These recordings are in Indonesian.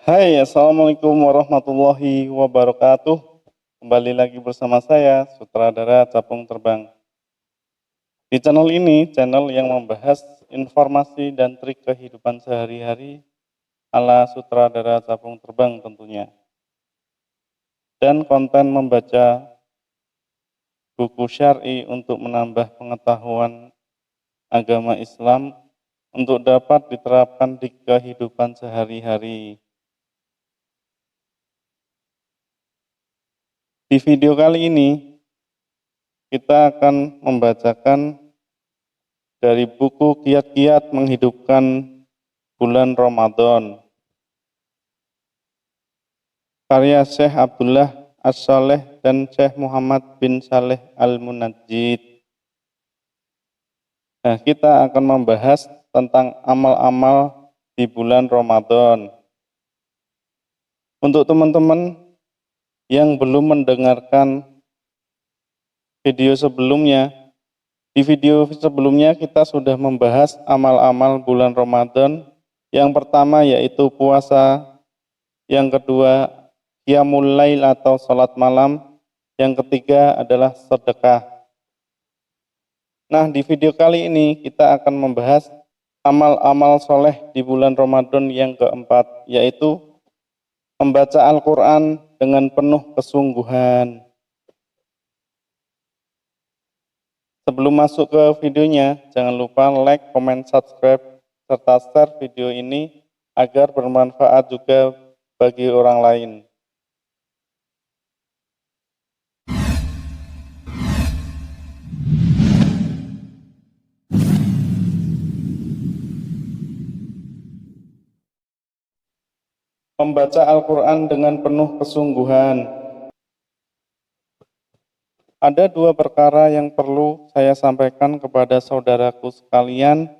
Hai, Assalamualaikum warahmatullahi wabarakatuh. Kembali lagi bersama saya, Sutradara Capung Terbang. Di channel ini, channel yang membahas informasi dan trik kehidupan sehari-hari ala Sutradara Capung Terbang tentunya. Dan konten membaca buku syar'i untuk menambah pengetahuan agama Islam untuk dapat diterapkan di kehidupan sehari-hari. Di video kali ini, kita akan membacakan dari buku Kiat-Kiat Menghidupkan Bulan Ramadan, karya Syekh Abdullah As-Saleh dan Syekh Muhammad bin Saleh Al-Munajjid. Nah, kita akan membahas tentang amal-amal di bulan Ramadan. Untuk teman-teman yang belum mendengarkan video sebelumnya, di video sebelumnya kita sudah membahas amal-amal bulan Ramadan. Yang pertama yaitu puasa, yang kedua qiyamul lail atau salat malam, yang ketiga adalah sedekah. Nah, di video kali ini kita akan membahas amal-amal soleh di bulan Ramadan yang keempat, yaitu membaca Al-Quran dengan penuh kesungguhan. Sebelum masuk ke videonya, jangan lupa like, comment, subscribe, serta share video ini agar bermanfaat juga bagi orang lain. Membaca Al-Quran dengan penuh kesungguhan. Ada dua perkara yang perlu saya sampaikan kepada saudaraku sekalian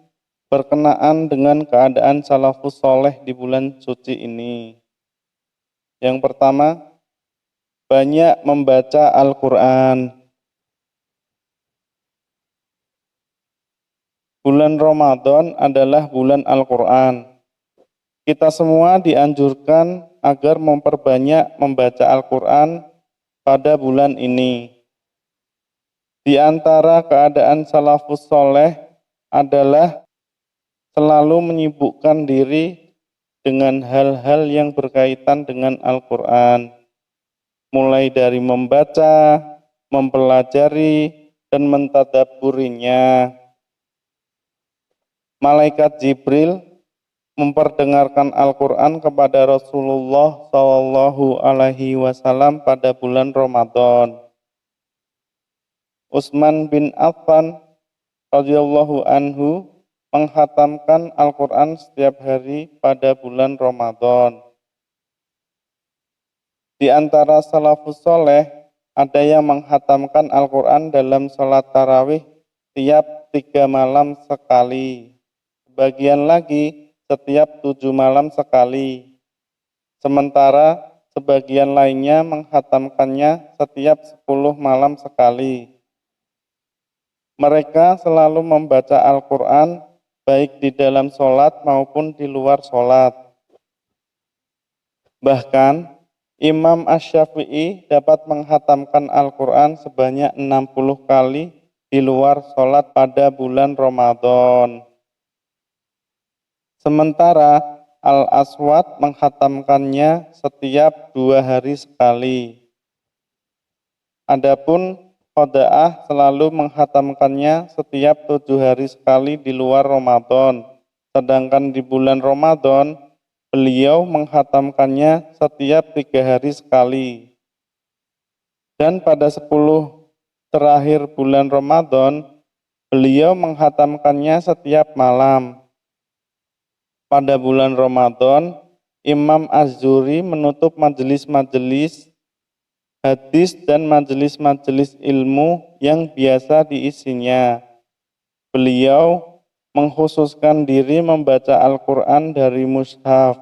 berkenaan dengan keadaan salafus soleh di bulan suci ini. Yang pertama, banyak membaca Al-Quran. Bulan Ramadan adalah bulan Al-Quran. Kita semua dianjurkan agar memperbanyak membaca Al-Quran pada bulan ini. Di antara keadaan salafus soleh adalah selalu menyibukkan diri dengan hal-hal yang berkaitan dengan Al-Quran, mulai dari membaca, mempelajari, dan mentadabburinya. Malaikat Jibril memperdengarkan Al-Quran kepada Rasulullah SAW pada bulan Ramadan. Utsman bin Affan radhiyallahu anhu menghatamkan Al-Quran setiap hari pada bulan Ramadan. Di antara salafus soleh, ada yang menghatamkan Al-Quran dalam sholat tarawih tiap 3 malam sekali. Sebagian lagi setiap 7 malam sekali. Sementara sebagian lainnya menghatamkannya setiap 10 malam sekali. Mereka selalu membaca Al-Quran baik di dalam sholat maupun di luar sholat. Bahkan Imam Asy-Syafi'i dapat menghatamkan Al-Quran sebanyak 60 kali di luar sholat pada bulan Ramadan. Sementara Al-Aswad menghatamkannya setiap 2 hari sekali. Adapun Qoda'ah selalu menghatamkannya setiap 7 hari sekali di luar Ramadan. Sedangkan di bulan Ramadan, beliau menghatamkannya setiap 3 hari sekali. Dan pada 10 terakhir bulan Ramadan, beliau menghatamkannya setiap malam. Pada bulan Ramadan, Imam Az-Zuhri menutup majelis-majelis hadis dan majelis-majelis ilmu yang biasa diisinya. Beliau mengkhususkan diri membaca Al-Quran dari mushaf.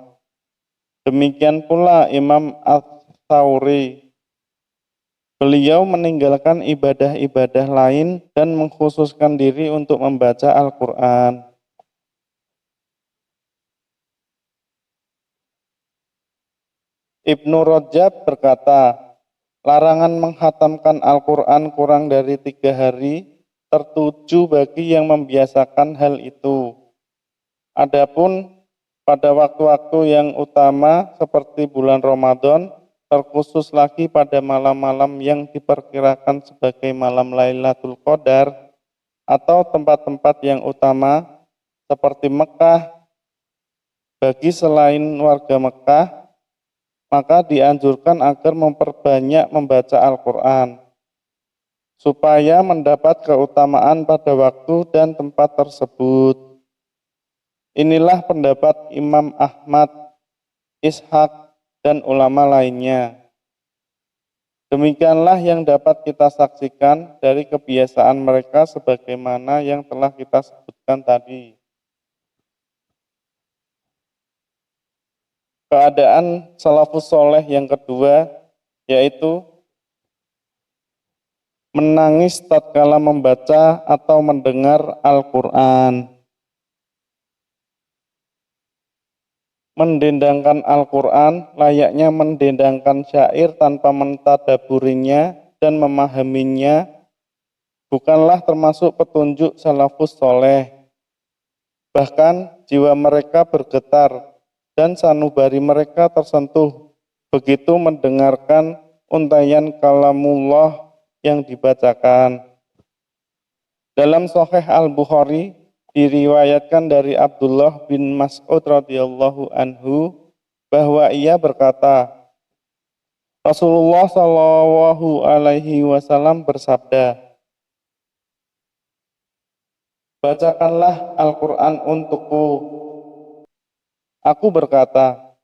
Demikian pula Imam Ats-Tsauri. Beliau meninggalkan ibadah-ibadah lain dan mengkhususkan diri untuk membaca Al-Quran. Ibnu Rajab berkata, larangan menghatamkan Al-Quran kurang dari 3 hari tertuju bagi yang membiasakan hal itu. Adapun pada waktu-waktu yang utama seperti bulan Ramadan, terkhusus lagi pada malam-malam yang diperkirakan sebagai malam Lailatul Qadar atau tempat-tempat yang utama seperti Mekah, bagi selain warga Mekah, maka dianjurkan agar memperbanyak membaca Al-Quran supaya mendapat keutamaan pada waktu dan tempat tersebut. Inilah pendapat Imam Ahmad, Ishaq, dan ulama lainnya. Demikianlah yang dapat kita saksikan dari kebiasaan mereka sebagaimana yang telah kita sebutkan tadi. Keadaan salafus soleh yang kedua yaitu menangis tatkala membaca atau mendengar Al-Quran. Mendendangkan Al-Quran layaknya mendendangkan syair tanpa mentadaburinya dan memahaminya bukanlah termasuk petunjuk salafus soleh. Bahkan jiwa mereka bergetar dan sanubari mereka tersentuh begitu mendengarkan untayan kalamullah yang dibacakan. Dalam Sahih Al-Bukhari diriwayatkan dari Abdullah bin Mas'ud radhiyallahu anhu bahwa ia berkata, Rasulullah shallallahu alaihi wasallam bersabda, bacakanlah Al-Quran untukku. Aku berkata,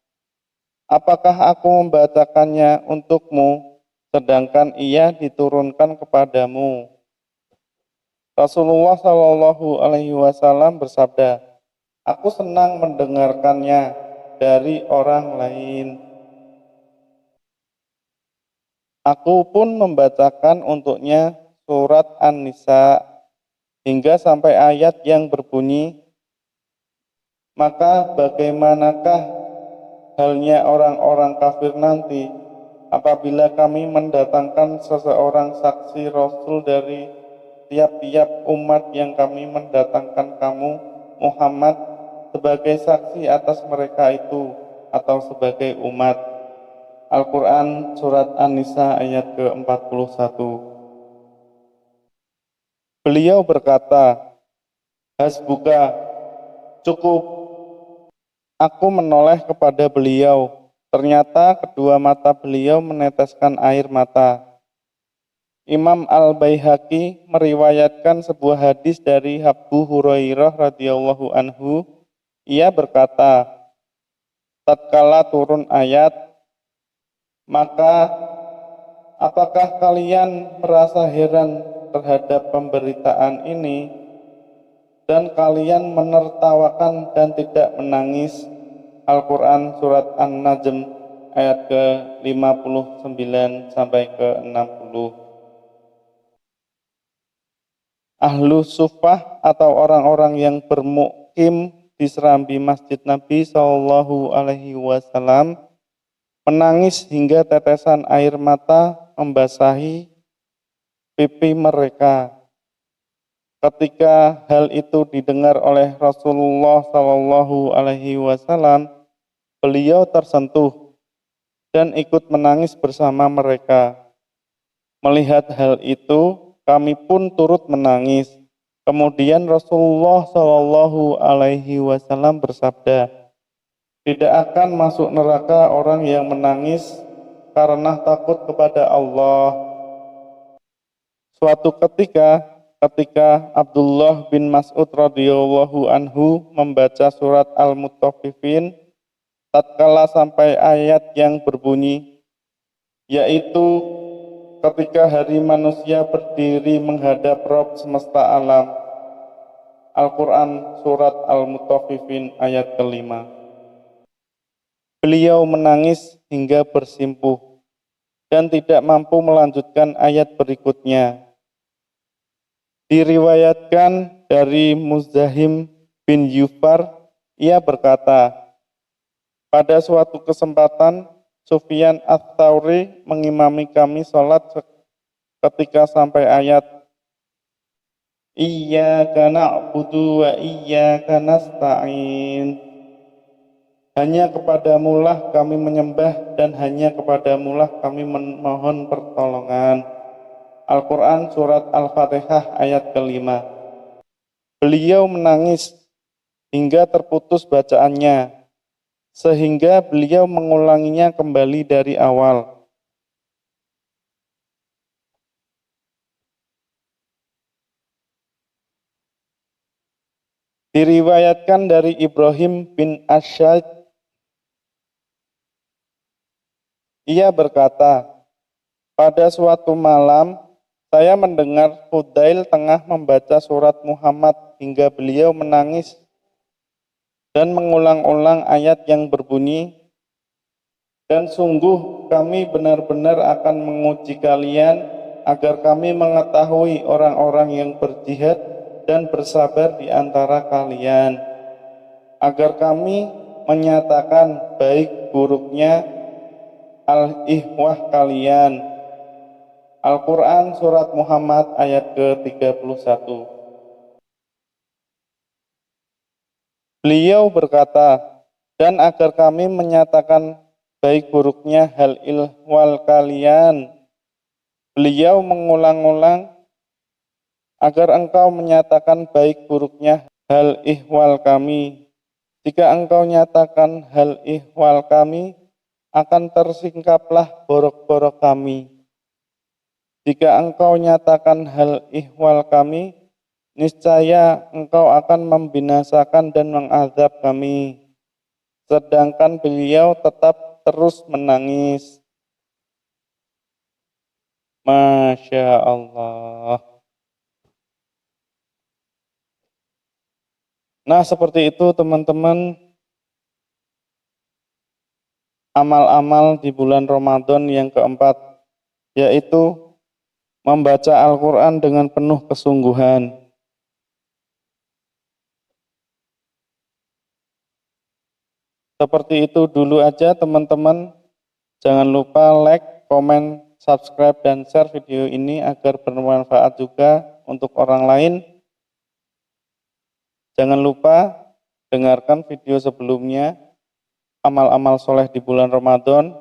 apakah aku membacakannya untukmu, sedangkan ia diturunkan kepadamu? Rasulullah Shallallahu Alaihi Wasallam bersabda, aku senang mendengarkannya dari orang lain. Aku pun membacakan untuknya surat An-Nisa hingga sampai ayat yang berbunyi, maka bagaimanakah halnya orang-orang kafir nanti apabila kami mendatangkan seseorang saksi Rasul dari tiap-tiap umat yang kami mendatangkan kamu Muhammad sebagai saksi atas mereka itu atau sebagai umat. Al-Quran Surat An-Nisa ayat ke-41. Beliau berkata, hasbuka, cukup. Aku menoleh kepada beliau, ternyata kedua mata beliau meneteskan air mata. Imam Al-Baihaqi meriwayatkan sebuah hadis dari Abu Hurairah radhiyallahu anhu. Ia berkata, tatkala turun ayat, maka apakah kalian merasa heran terhadap pemberitaan ini dan kalian menertawakan dan tidak menangis? Al-Quran Surat An-Najm ayat ke-59 sampai ke-60. Ahlu Suffah atau orang-orang yang bermukim di serambi Masjid Nabi Shallallahu Alaihi Wasallam menangis hingga tetesan air mata membasahi pipi mereka. Ketika hal itu didengar oleh Rasulullah Shallallahu Alaihi Wasallam, beliau tersentuh dan ikut menangis bersama mereka. Melihat hal itu, kami pun turut menangis. Kemudian Rasulullah Shallallahu Alaihi Wasallam bersabda, tidak akan masuk neraka orang yang menangis karena takut kepada Allah. Suatu ketika Abdullah bin Mas'ud radhiyallahu anhu membaca surat Al-Mutaffifin, tatkala sampai ayat yang berbunyi, yaitu ketika hari manusia berdiri menghadap Rabb semesta alam. Al-Quran Surat Al-Mutaffifin ayat ke-5. Beliau menangis hingga bersimpuh dan tidak mampu melanjutkan ayat berikutnya. Diriwayatkan dari Muzahim bin Yufar, ia berkata, pada suatu kesempatan Sufyan Ats-Tsauri mengimami kami sholat ketika sampai ayat Iyyaka na'budu wa iyyaka nasta'in. Hanya kepadamulah kami menyembah dan hanya kepadamulah kami memohon pertolongan. Al-Quran Surat Al-Fatihah ayat kelima. Beliau menangis hingga terputus bacaannya, sehingga beliau mengulanginya kembali dari awal. Diriwayatkan dari Ibrahim bin Asyad, ia berkata, pada suatu malam saya mendengar Fudail tengah membaca surat Muhammad hingga beliau menangis dan mengulang-ulang ayat yang berbunyi, dan sungguh kami benar-benar akan menguji kalian agar kami mengetahui orang-orang yang berjihad dan bersabar di antara kalian, agar kami menyatakan baik buruknya al-ihwah kalian. Al-Quran Surat Muhammad ayat ke-31. Beliau berkata, dan agar kami menyatakan baik buruknya hal ihwal kalian. Beliau mengulang-ulang, agar engkau menyatakan baik buruknya hal ihwal kami. Jika engkau nyatakan hal ihwal kami, akan tersingkaplah borok-borok kami. Jika engkau nyatakan hal ihwal kami, niscaya engkau akan membinasakan dan mengazab kami. Sedangkan beliau tetap terus menangis. Masya Allah. Nah, seperti itu teman-teman, amal-amal di bulan Ramadan yang keempat, yaitu membaca Al-Quran dengan penuh kesungguhan. Seperti itu dulu aja teman-teman. Jangan lupa like, komen, subscribe, dan share video ini agar bermanfaat juga untuk orang lain. Jangan lupa dengarkan video sebelumnya, amal-amal soleh di bulan Ramadan,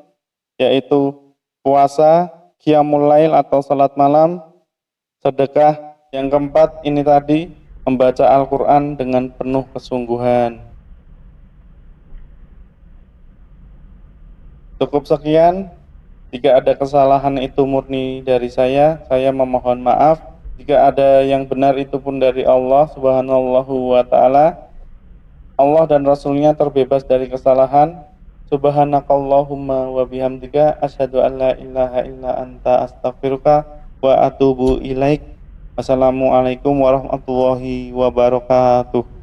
yaitu puasa, qiyamul lail atau salat malam, sedekah. Yang keempat ini tadi, membaca Al-Quran dengan penuh kesungguhan. Cukup sekian. Jika ada kesalahan itu murni dari saya memohon maaf. Jika ada yang benar itu pun dari Allah Subhanahu wa ta'ala. Allah dan Rasulnya terbebas dari kesalahan. Subhanakallahumma wa bihamdika asyhadu an la ilaha illa anta astaghfiruka wa atubu ilaik. Wassalamualaikum warahmatullahi wabarakatuh.